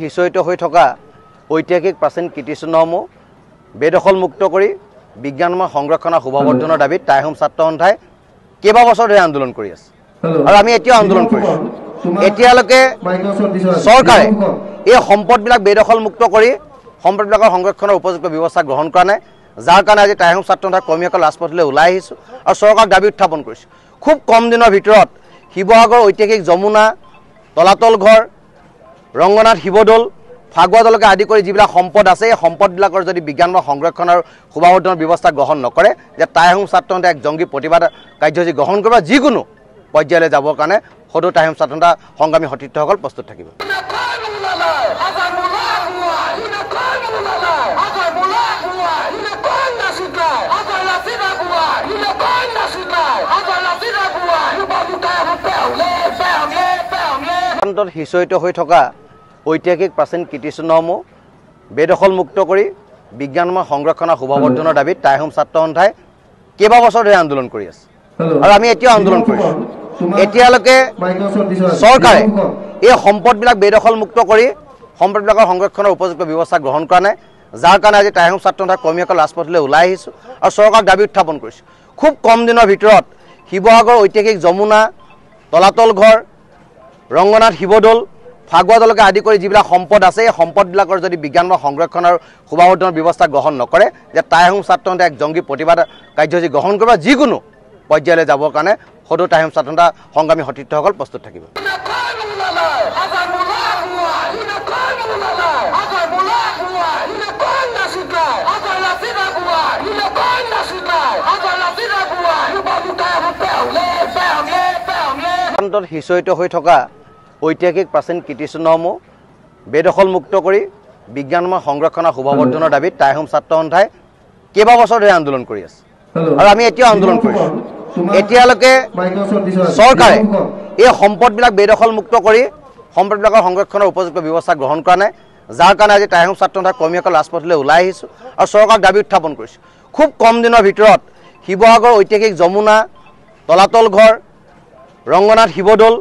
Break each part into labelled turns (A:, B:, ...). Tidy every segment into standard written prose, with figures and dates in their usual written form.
A: হিচৰিত হৈ থকা ঐতিহাসিক প্ৰাচীন কীৰ্তিচিহ্নসমূহ বেদখল মুক্ত কৰি বিজ্ঞানময় সংৰক্ষণ আৰু শুভবৰ্ধনৰ দাবীত টাই আহোম ছাত্ৰ সন্থাই কেইবা বছৰ ধৰি আন্দোলন কৰি আছে আৰু আমি এতিয়াও আন্দোলন কৰিছো। এতিয়ালৈকে চৰকাৰে এই সম্পদবিলাক বেদখল মুক্ত কৰি সম্পদবিলাকৰ সংৰক্ষণৰ উপযুক্ত ব্যৱস্থা গ্ৰহণ কৰা নাই, যাৰ কাৰণে আজি টাই আহোম ছাত্ৰ সন্থাৰ কৰ্মীসকল ৰাজপথলৈ ওলাই আহিছোঁ আৰু চৰকাৰক দাবী উত্থাপন কৰিছোঁ। খুব কম দিনৰ ভিতৰত শিৱসাগৰ ঐতিহাসিক যমুনা, তলাতল ঘৰ, ৰংগনাথ শিৱদৌল, ফাগুৱা দলকে আদি কৰি যিবিলাক সম্পদ আছে এই সম্পদবিলাকৰ যদি বিজ্ঞানময় সংৰক্ষণ আৰু শুভবৰ্ধনৰ ব্যৱস্থা গ্ৰহণ নকৰে যে টাই আহোম ছাত্ৰ সন্থাই এক জংগী প্ৰতিবাদ কাৰ্যসূচী গ্ৰহণ কৰিব, যিকোনো পৰ্যায়লৈ যাবৰ কাৰণে সদৌ টাই আহোম ছাত্ৰ সন্থাৰ সংগ্ৰামী সতীৰ্থসকল প্ৰস্তুত থাকিব। হিচৰিত হৈ থকা ঐতিহাসিক প্ৰাচীন কীৰ্তিচিহ্নসমূহ বেদখল মুক্ত কৰি বিজ্ঞানময় সংৰক্ষণ আৰু শুভবৰ্ধনৰ দাবীত টাই আহোম ছাত্ৰ সন্থাই কেইবা বছৰ ধৰি আন্দোলন কৰি আছে আৰু আমি এতিয়াও আন্দোলন কৰিছোঁ। এতিয়ালৈকে চৰকাৰে এই সম্পদবিলাক বেদখল মুক্ত কৰি সম্পদবিলাকৰ সংৰক্ষণৰ উপযুক্ত ব্যৱস্থা গ্ৰহণ কৰা নাই, যাৰ কাৰণে আজি টাই আহোম ছাত্ৰ সন্থাৰ কৰ্মীসকল ৰাজপথলৈ ওলাই আহিছোঁ আৰু চৰকাৰক দাবী উত্থাপন কৰিছোঁ। খুব কম দিনৰ ভিতৰত শিৱসাগৰ ঐতিহাসিক যমুনা, তলাতল ঘৰ, ৰংগনাথ শিৱদৌল, ফাগুৱা দলকে আদি কৰি যিবিলাক সম্পদ আছে এই সম্পদবিলাকৰ যদি বিজ্ঞানময় সংৰক্ষণ আৰু শুভবৰ্ধনৰ ব্যৱস্থা গ্ৰহণ নকৰে যে টাই আহোম ছাত্ৰ সন্থাই এক জংগী প্ৰতিবাদ কাৰ্যসূচী গ্ৰহণ কৰিব, যিকোনো পৰ্যায়লৈ যাবৰ কাৰণে সদৌ টাই আহোম ছাত্ৰ সন্থাৰ সংগ্ৰামী সতীৰ্থসকল প্ৰস্তুত থাকিব। হিচৰিত হৈ থকা ঐতিহাসিক প্ৰাচীন কীৰ্তিচিহ্নসমূহ বেদখল মুক্ত কৰি বিজ্ঞানময় সংৰক্ষণ আৰু শুভবৰ্ধনৰ দাবীত টাই আহোম ছাত্ৰ সন্থাই কেইবা বছৰ ধৰি আন্দোলন কৰি আছে আৰু আমি এতিয়াও আন্দোলন কৰিছোঁ। এতিয়ালৈকে চৰকাৰে এই সম্পদবিলাক বেদখল মুক্ত কৰি সম্পদবিলাকৰ সংৰক্ষণৰ উপযুক্ত ব্যৱস্থা গ্ৰহণ কৰা নাই, যাৰ কাৰণে আজি টাই আহোম ছাত্ৰ সন্থাৰ কৰ্মীসকল ৰাজপথলৈ ওলাই আহিছোঁ আৰু চৰকাৰক দাবী উত্থাপন কৰিছোঁ। খুব কম দিনৰ ভিতৰত শিৱসাগৰ ঐতিহাসিক যমুনা, তলাতল ঘৰ, ৰংগনাথ শিৱদৌল,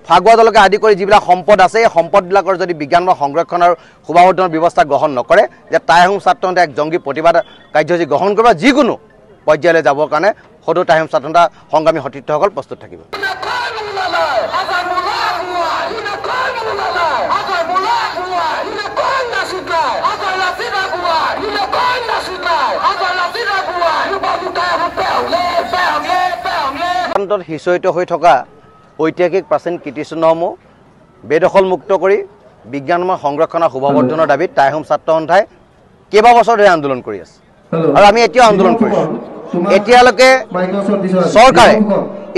A: ফাগুৱা দলকে আদি কৰি যিবিলাক সম্পদ আছে এই সম্পদবিলাকৰ যদি বিজ্ঞানময় সংৰক্ষণ আৰু শুভবৰ্ধনৰ ব্যৱস্থা গ্ৰহণ নকৰে যে টাই আহোম ছাত্ৰ সন্থাই এক জংগী প্ৰতিবাদ কাৰ্যসূচী গ্ৰহণ কৰিব, যিকোনো পৰ্যায়লৈ যাবৰ কাৰণে সদৌ টাই আহোম ছাত্ৰ সন্থাৰ সংগ্ৰামী সতীৰ্থসকল প্ৰস্তুত থাকিব। হিচৰিত হৈ থকা ঐতিহাসিক প্ৰাচীন কীৰ্তিচিহ্নসমূহ বেদখল মুক্ত কৰি বিজ্ঞানময় সংৰক্ষণ আৰু শুভবৰ্ধনৰ দাবীত টাই আহোম ছাত্ৰ সন্থাই কেইবা বছৰ ধৰি আন্দোলন কৰি আছে আৰু আমি এতিয়াও আন্দোলন কৰিছোঁ। এতিয়ালৈকে চৰকাৰে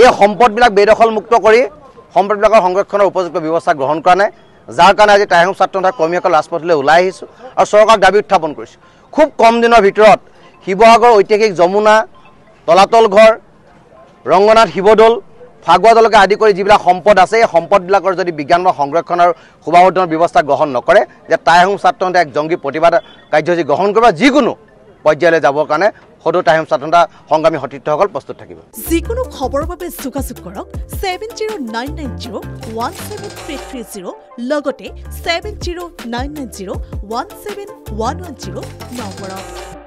A: এই সম্পদবিলাক বেদখল মুক্ত কৰি সম্পদবিলাকৰ সংৰক্ষণৰ উপযুক্ত ব্যৱস্থা গ্ৰহণ কৰা নাই, যাৰ কাৰণে আজি টাই আহোম ছাত্ৰ সন্থাৰ কৰ্মীসকল ৰাজপথলৈ ওলাই আহিছোঁ আৰু চৰকাৰক দাবী উত্থাপন কৰিছোঁ। খুব কম দিনৰ ভিতৰত শিৱসাগৰ ঐতিহাসিক যমুনা, তলাতল ঘৰ, ৰংগনাথ শিৱদৌল, ফাগুৱা দলকে আদি কৰি যিবিলাক সম্পদ আছে এই সম্পদবিলাকৰ যদি বিজ্ঞানময় সংৰক্ষণ আৰু শুভবৰ্ধনৰ ব্যৱস্থা গ্ৰহণ নকৰে যে টাই আহোম ছাত্ৰ সন্থাই এক জংগী প্ৰতিবাদ কাৰ্যসূচী গ্ৰহণ কৰিব, যিকোনো পৰ্যায়লৈ যাবৰ কাৰণে সদৌ টাই আহোম ছাত্ৰ সন্থাৰ সংগ্ৰামী সতীৰ্থসকল প্ৰস্তুত থাকিব।
B: যিকোনো খবৰৰ বাবে যোগাযোগ কৰক 7099017330 লগতে 7099017110 নম্বৰত।